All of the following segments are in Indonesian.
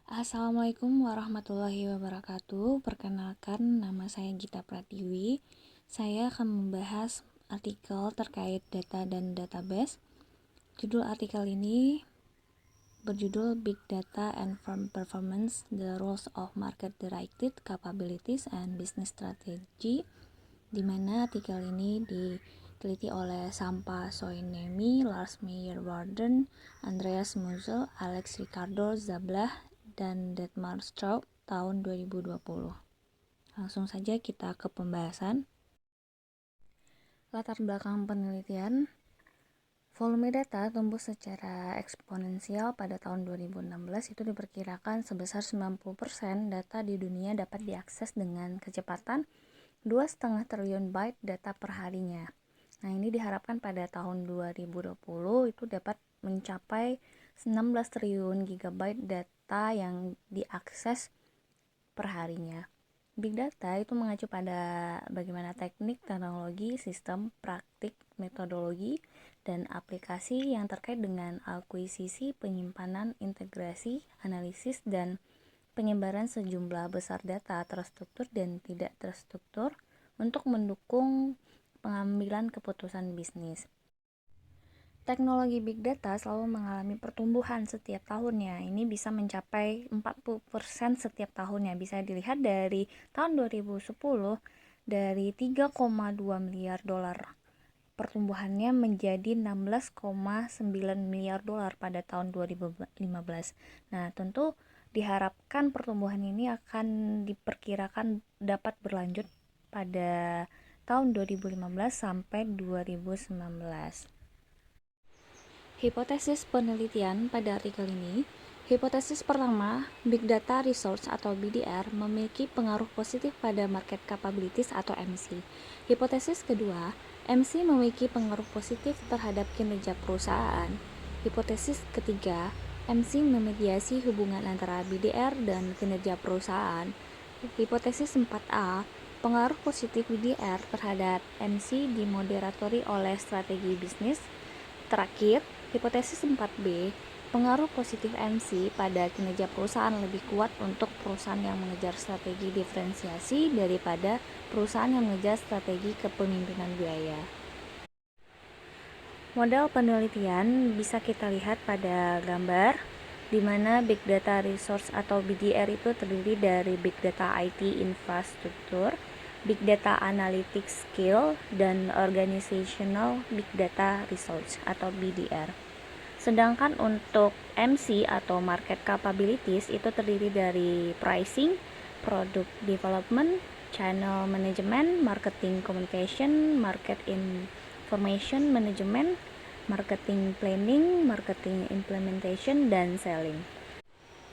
Assalamualaikum warahmatullahi wabarakatuh. Perkenalkan, nama saya Gita Pratiwi. Saya akan membahas artikel terkait data dan database. Judul artikel ini berjudul Big Data and Firm Performance: The Roles of Market-Directed Capabilities and Business Strategy, di mana artikel ini diteliti oleh Sampa Soinemi, Lars Meyer-Warden, Andreas Muzel, Alex Ricardo Zablah, dan Detmar Straub tahun 2020. Langsung saja kita ke pembahasan. Latar belakang penelitian: volume data tumbuh secara eksponensial pada tahun 2016. Itu diperkirakan sebesar 90% data di dunia dapat diakses dengan kecepatan 2,5 triliun byte data per harinya. Nah, ini diharapkan pada tahun 2020 itu dapat mencapai 16 triliun gigabyte data yang diakses per harinya. Big data itu mengacu pada bagaimana teknik, teknologi, sistem, praktik, metodologi, dan aplikasi yang terkait dengan akuisisi, penyimpanan, integrasi, analisis, dan penyebaran sejumlah besar data terstruktur dan tidak terstruktur untuk mendukung pengambilan keputusan bisnis. Teknologi Big Data selalu mengalami pertumbuhan setiap tahunnya. Ini bisa mencapai 40% setiap tahunnya. Bisa dilihat dari tahun 2010 dari 3,2 miliar dolar. Pertumbuhannya menjadi 16,9 miliar dolar pada tahun 2015. Nah, tentu diharapkan pertumbuhan ini akan diperkirakan dapat berlanjut pada tahun 2015 sampai 2019. Hipotesis penelitian pada artikel ini. Hipotesis pertama, Big Data Resource atau BDR memiliki pengaruh positif pada market capabilities atau MC. Hipotesis kedua, MC memiliki pengaruh positif terhadap kinerja perusahaan. Hipotesis ketiga, MC memediasi hubungan antara BDR dan kinerja perusahaan. Hipotesis 4A, pengaruh positif BDR terhadap MC dimoderatori oleh strategi bisnis. Terakhir, hipotesis 4B, pengaruh positif MC pada kinerja perusahaan lebih kuat untuk perusahaan yang mengejar strategi diferensiasi daripada perusahaan yang mengejar strategi kepemimpinan biaya. Model penelitian bisa kita lihat pada gambar, di mana Big Data Resource atau BDR itu terdiri dari Big Data IT Infrastructure, Big Data Analytics Skill, dan Organizational Big Data Resource atau BDR. Sedangkan untuk MC atau Market Capabilities itu terdiri dari Pricing, Product Development, Channel Management, Marketing Communication, Market Information Management, Marketing Planning, Marketing Implementation, dan Selling.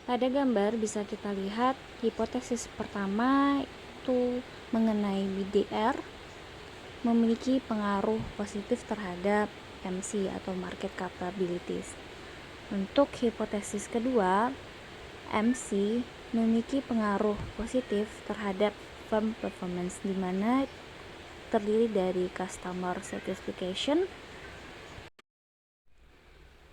Pada gambar bisa kita lihat hipotesis pertama itu mengenai BDR memiliki pengaruh positif terhadap MC atau market capabilities. Untuk hipotesis kedua, MC memiliki pengaruh positif terhadap firm performance, di mana terdiri dari customer satisfaction,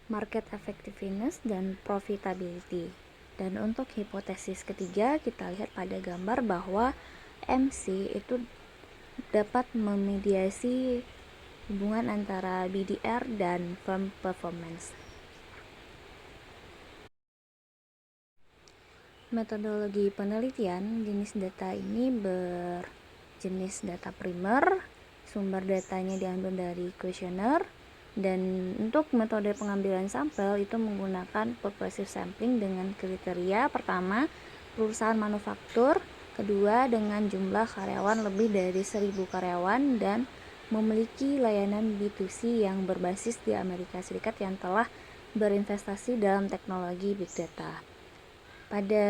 market effectiveness, dan profitability. Dan untuk hipotesis ketiga, kita lihat pada gambar bahwa MC itu dapat memediasi hubungan antara BDR dan firm performance. Metodologi penelitian jenis data ini berjenis data primer, sumber datanya diambil dari kuesioner, dan untuk metode pengambilan sampel itu menggunakan pervasive sampling dengan kriteria pertama, perusahaan manufaktur, kedua, dengan jumlah karyawan lebih dari 1.000 karyawan, dan memiliki layanan B2C yang berbasis di Amerika Serikat yang telah berinvestasi dalam teknologi Big Data. Pada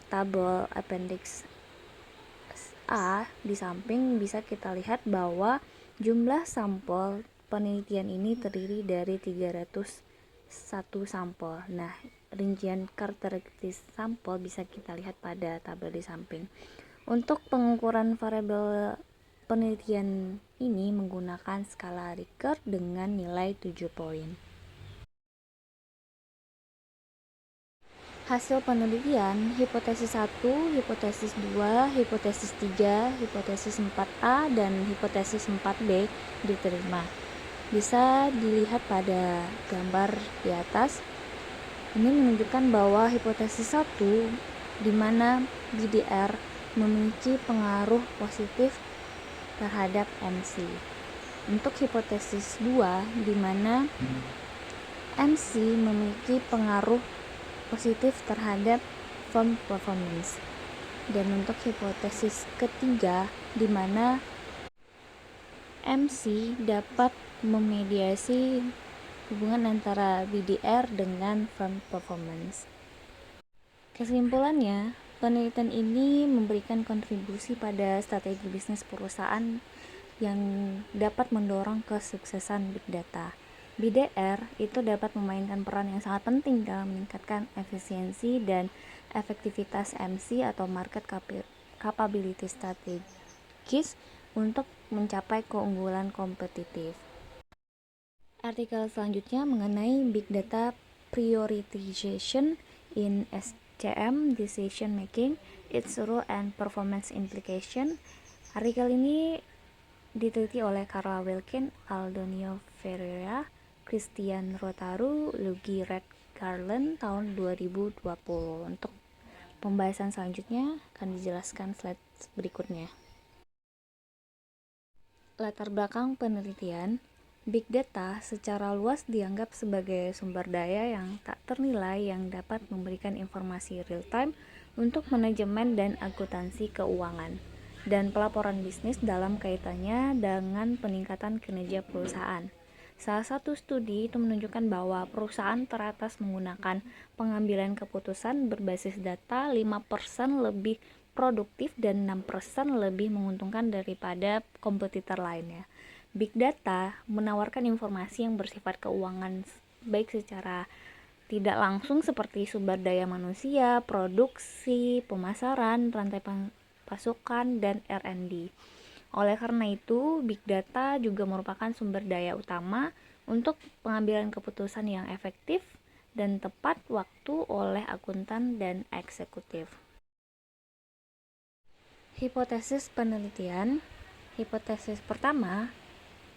tabel appendix A di samping bisa kita lihat bahwa jumlah sampel penelitian ini terdiri dari 301 sampel. Nah, rincian karakteristik sampel bisa kita lihat pada tabel di samping. Untuk pengukuran variabel penelitian ini menggunakan skala Likert dengan nilai 7 poin. Hasil penelitian hipotesis 1, hipotesis 2, hipotesis 3, hipotesis 4A, dan hipotesis 4B diterima. Bisa dilihat pada gambar di atas. Ini menunjukkan bahwa hipotesis 1 di mana BDR memiliki pengaruh positif terhadap MC. Untuk hipotesis 2 di mana MC memiliki pengaruh positif terhadap firm performance. Dan untuk hipotesis ketiga di mana MC dapat memediasi hubungan antara BDR dengan firm performance. Kesimpulannya, penelitian ini memberikan kontribusi pada strategi bisnis perusahaan yang dapat mendorong kesuksesan Big Data. BDR itu dapat memainkan peran yang sangat penting dalam meningkatkan efisiensi dan efektivitas MC atau market capability strategis untuk mencapai keunggulan kompetitif. Artikel selanjutnya mengenai Big Data Prioritization in SCM Decision Making, its role and performance implication. Artikel ini diteliti oleh Carla Wilkin, Aldonio Ferreira, Christian Rotaru, Luigi Red Garland tahun 2020. Untuk pembahasan selanjutnya akan dijelaskan slide berikutnya. Latar belakang penelitian. Big Data secara luas dianggap sebagai sumber daya yang tak ternilai yang dapat memberikan informasi real-time untuk manajemen dan akuntansi keuangan dan pelaporan bisnis dalam kaitannya dengan peningkatan kinerja perusahaan. Salah satu studi itu menunjukkan bahwa perusahaan teratas menggunakan pengambilan keputusan berbasis data 5% lebih produktif dan 6% lebih menguntungkan daripada kompetitor lainnya. Big Data menawarkan informasi yang bersifat keuangan baik secara tidak langsung seperti sumber daya manusia, produksi, pemasaran, rantai pasokan, dan R&D. Oleh karena itu, Big Data juga merupakan sumber daya utama untuk pengambilan keputusan yang efektif dan tepat waktu oleh akuntan dan eksekutif. Hipotesis penelitian. Hipotesis pertama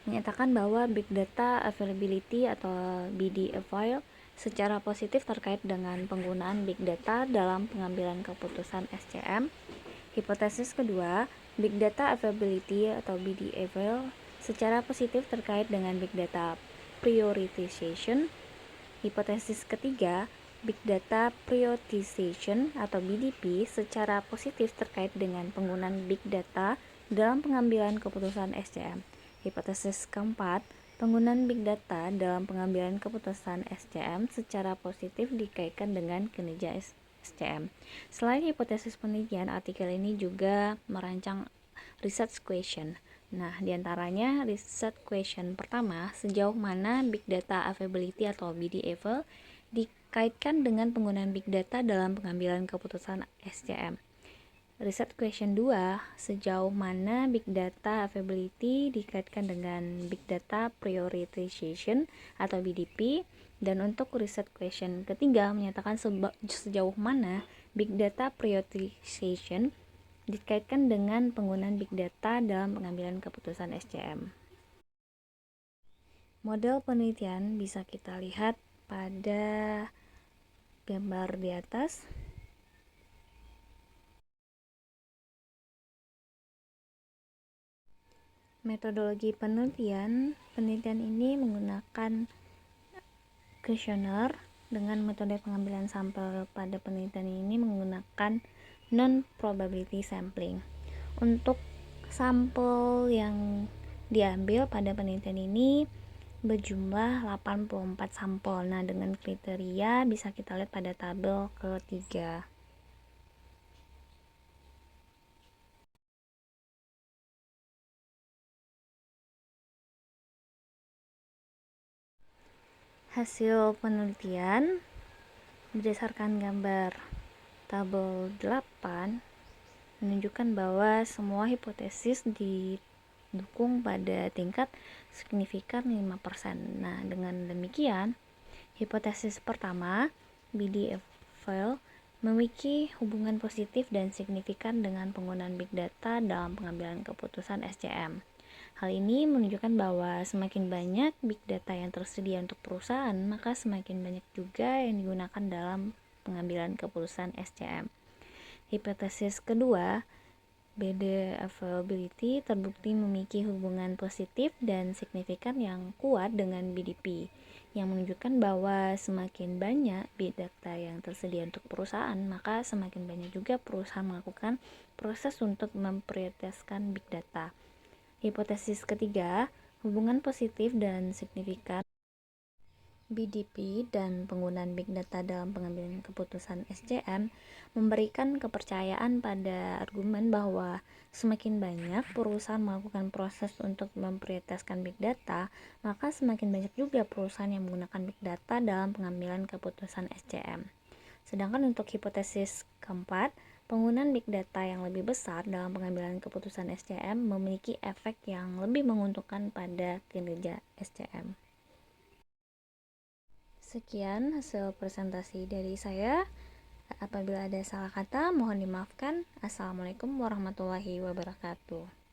menyatakan bahwa Big Data Availability atau BD-Avail secara positif terkait dengan penggunaan Big Data dalam pengambilan keputusan SCM. Hipotesis kedua, Big Data Availability atau BD-Avail secara positif terkait dengan Big Data Prioritization. Hipotesis ketiga, Big Data Prioritization atau BDP secara positif terkait dengan penggunaan Big Data dalam pengambilan keputusan SCM. Hipotesis keempat, penggunaan Big Data dalam pengambilan keputusan SCM secara positif dikaitkan dengan kinerja SCM. Selain hipotesis penelitian, artikel ini juga merancang research question. Nah, diantaranya research question pertama, sejauh mana Big Data Availability atau BD-Avail dikaitkan dengan penggunaan Big Data dalam pengambilan keputusan SCM. Research question 2, sejauh mana Big Data Availability dikaitkan dengan Big Data Prioritization atau BDP. Dan untuk research question ketiga menyatakan sejauh mana Big Data Prioritization dikaitkan dengan penggunaan Big Data dalam pengambilan keputusan SCM. Model penelitian bisa kita lihat pada gambar di atas. Metodologi penelitian ini menggunakan kuesioner. Dengan metode pengambilan sampel pada penelitian ini menggunakan non-probability sampling. Untuk sampel yang diambil pada penelitian ini berjumlah 84 sampel. Nah, dengan kriteria bisa kita lihat pada tabel ketiga. Hasil penelitian berdasarkan gambar tabel 8 menunjukkan bahwa semua hipotesis didukung pada tingkat signifikan 5%. Nah, dengan demikian, hipotesis pertama, BD avail memiliki hubungan positif dan signifikan dengan penggunaan big data dalam pengambilan keputusan SCM. Hal ini menunjukkan bahwa semakin banyak big data yang tersedia untuk perusahaan, maka semakin banyak juga yang digunakan dalam pengambilan keputusan SCM. Hipotesis kedua, BD availability terbukti memiliki hubungan positif dan signifikan yang kuat dengan BDP, yang menunjukkan bahwa semakin banyak big data yang tersedia untuk perusahaan, maka semakin banyak juga perusahaan melakukan proses untuk memprioritaskan big data. Hipotesis ketiga, hubungan positif dan signifikan BDP dan penggunaan big data dalam pengambilan keputusan SCM memberikan kepercayaan pada argumen bahwa semakin banyak perusahaan melakukan proses untuk memprioritaskan big data, maka semakin banyak juga perusahaan yang menggunakan big data dalam pengambilan keputusan SCM. Sedangkan untuk hipotesis keempat, penggunaan big data yang lebih besar dalam pengambilan keputusan SCM memiliki efek yang lebih menguntungkan pada kinerja SCM. Sekian hasil presentasi dari saya. Apabila ada salah kata, mohon dimaafkan. Assalamualaikum warahmatullahi wabarakatuh.